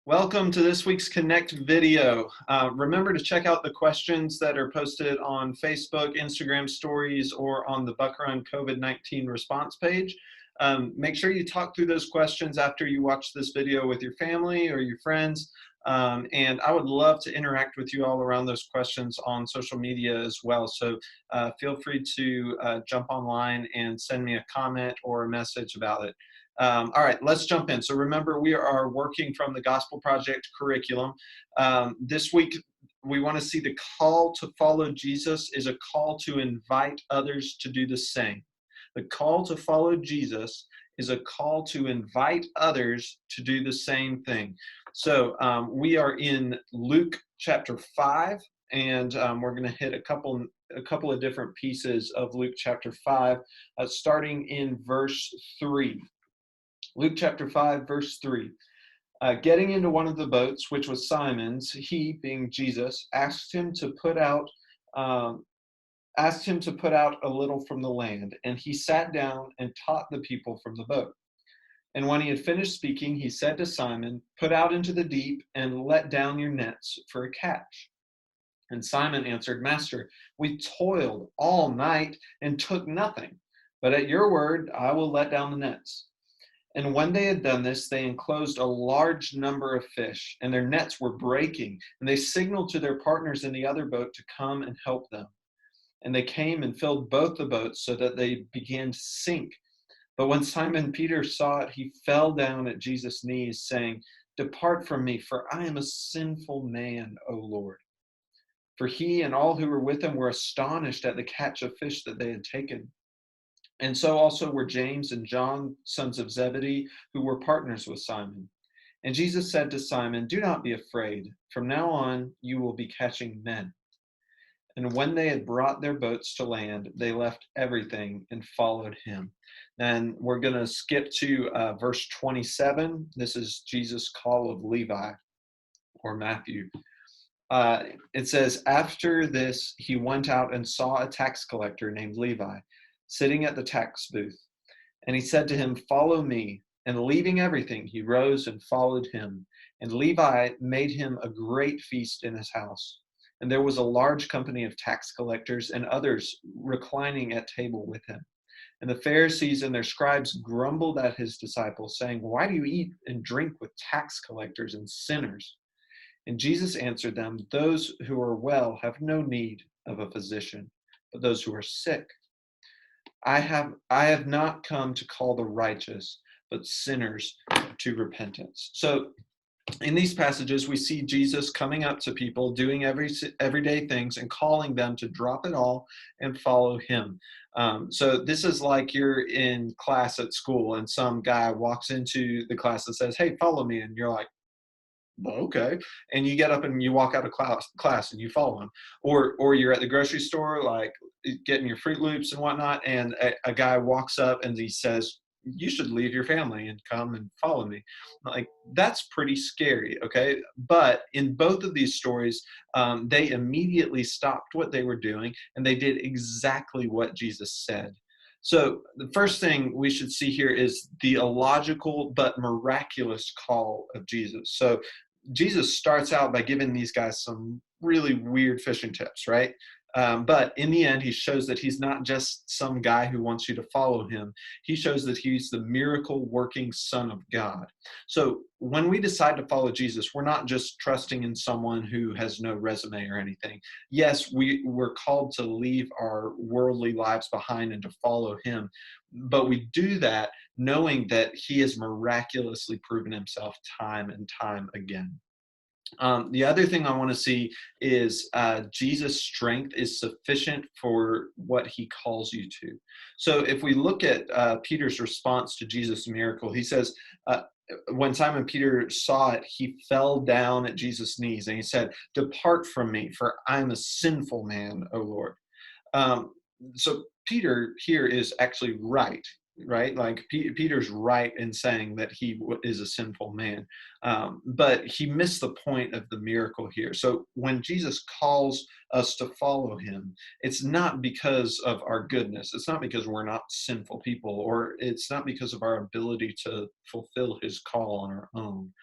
Welcome to this week's Connect video. Remember to check out the questions that are posted on Facebook, Instagram stories, or on the Buck Run COVID-19 response page. Make sure you talk through those questions after you watch this video with your family or your friends. And I would love to interact with you all around those questions on social media as well. So feel free to jump online and send me a comment or a message about it. All right, let's jump in. So remember, we are working from the Gospel Project curriculum. This week, we want to see the call to follow Jesus is a call to invite others to do the same. The call to follow Jesus is a call to invite others to do the same thing. So we are in Luke chapter 5, and we're going to hit a couple of different pieces of Luke chapter 5, starting in verse 3. Luke chapter 5, verse 3. Getting into one of the boats, which was Simon's, he, being Jesus, asked him to put out a little from the land, and he sat down and taught the people from the boat. And when he had finished speaking, he said to Simon, "Put out into the deep and let down your nets for a catch." And Simon answered, "Master, we toiled all night and took nothing, but at your word I will let down the nets." And when they had done this, they enclosed a large number of fish, and their nets were breaking. And they signaled to their partners in the other boat to come and help them. And they came and filled both the boats so that they began to sink. But when Simon Peter saw it, he fell down at Jesus' knees, saying, "Depart from me, for I am a sinful man, O Lord." For he and all who were with him were astonished at the catch of fish that they had taken. And so also were James and John, sons of Zebedee, who were partners with Simon. And Jesus said to Simon, "Do not be afraid. From now on, you will be catching men." And when they had brought their boats to land, they left everything and followed him. Then we're going to skip to verse 27. This is Jesus' call of Levi, or Matthew. It says, "After this, he went out and saw a tax collector named Levi sitting at the tax booth. And he said to him, 'Follow me.' And leaving everything, he rose and followed him. And Levi made him a great feast in his house. And there was a large company of tax collectors and others reclining at table with him. And the Pharisees and their scribes grumbled at his disciples, saying, 'Why do you eat and drink with tax collectors and sinners?' And Jesus answered them, 'Those who are well have no need of a physician, but those who are sick. I have not come to call the righteous, but sinners to repentance.'" So in these passages, we see Jesus coming up to people, doing everyday things, and calling them to drop it all and follow him. So this is like you're in class at school, and some guy walks into the class and says, "Hey, follow me," and you're like, "Well, okay," and you get up and you walk out of class and you follow him. Or you're at the grocery store, like getting your Fruit Loops and whatnot, and a guy walks up and he says, "You should leave your family and come and follow me." Like, that's pretty scary, okay? But in both of these stories, they immediately stopped what they were doing and they did exactly what Jesus said. So the first thing we should see here is the illogical but miraculous call of Jesus. So Jesus starts out by giving these guys some really weird fishing tips, right? But in the end, he shows that he's not just some guy who wants you to follow him. He shows that he's the miracle working Son of God. So when we decide to follow Jesus, we're not just trusting in someone who has no resume or anything. Yes, we're called to leave our worldly lives behind and to follow him. But we do that knowing that he has miraculously proven himself time and time again. The other thing I want to see is Jesus' strength is sufficient for what he calls you to. So if we look at Peter's response to Jesus' miracle, he says, when Simon Peter saw it, he fell down at Jesus' knees and he said, "Depart from me, for I'm a sinful man, O Lord." Um, so Peter here is actually right? Like Peter's right in saying that he is a sinful man, but he missed the point of the miracle here. So when Jesus calls us to follow him, it's not because of our goodness. It's not because we're not sinful people, or it's not because of our ability to fulfill his call on our own.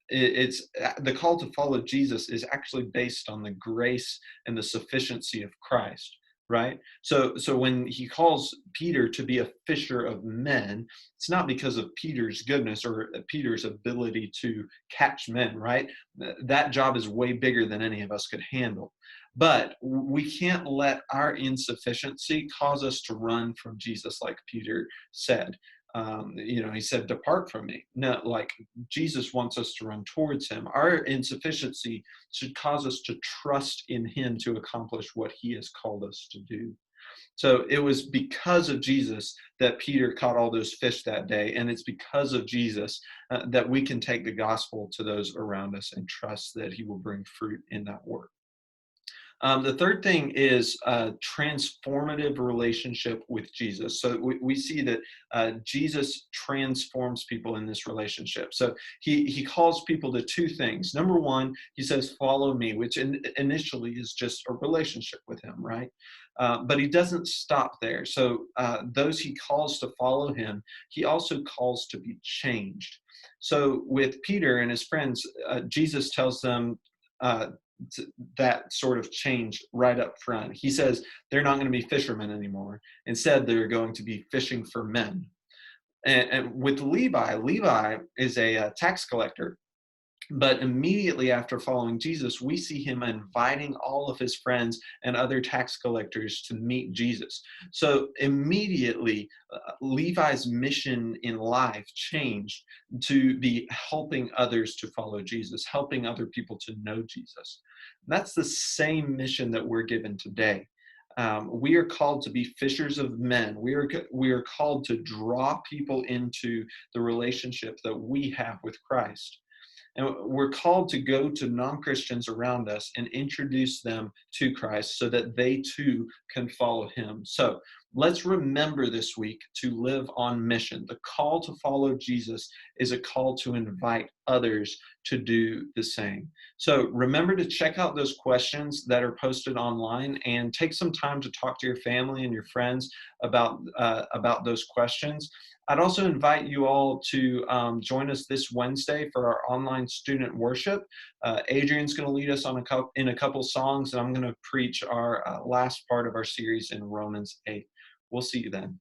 It's the call to follow Jesus is actually based on the grace and the sufficiency of Christ, right? So when he calls Peter to be a fisher of men, it's not because of Peter's goodness or Peter's ability to catch men, right? That job is way bigger than any of us could handle. But we can't let our insufficiency cause us to run from Jesus, like Peter said. He said, "Depart from me." No, like Jesus wants us to run towards him. Our insufficiency should cause us to trust in him to accomplish what he has called us to do. So it was because of Jesus that Peter caught all those fish that day. And it's because of Jesus that we can take the gospel to those around us and trust that he will bring fruit in that work. The third thing is a transformative relationship with Jesus. So we see that Jesus transforms people in this relationship. So he calls people to two things. Number one, he says, "Follow me," which initially is just a relationship with him, right? But he doesn't stop there. So those he calls to follow him, he also calls to be changed. So with Peter and his friends, Jesus tells them, uh, that sort of change right up front. He says they're not going to be fishermen anymore. Instead, they're going to be fishing for men. And with Levi, Levi is a tax collector. But immediately after following Jesus, we see him inviting all of his friends and other tax collectors to meet Jesus. So immediately, Levi's mission in life changed to be helping others to follow Jesus, helping other people to know Jesus. That's the same mission that we're given today. We are called to be fishers of men. We are called to draw people into the relationship that we have with Christ. And we're called to go to non Christians around us and introduce them to Christ so that they too can follow him. So let's remember this week to live on mission. The call to follow Jesus is a call to invite others to do the same. So remember to check out those questions that are posted online and take some time to talk to your family and your friends about those questions. I'd also invite you all to join us this Wednesday for our online student worship. Adrian's going to lead us in a couple songs, and I'm going to preach our last part of our series in Romans 8. We'll see you then.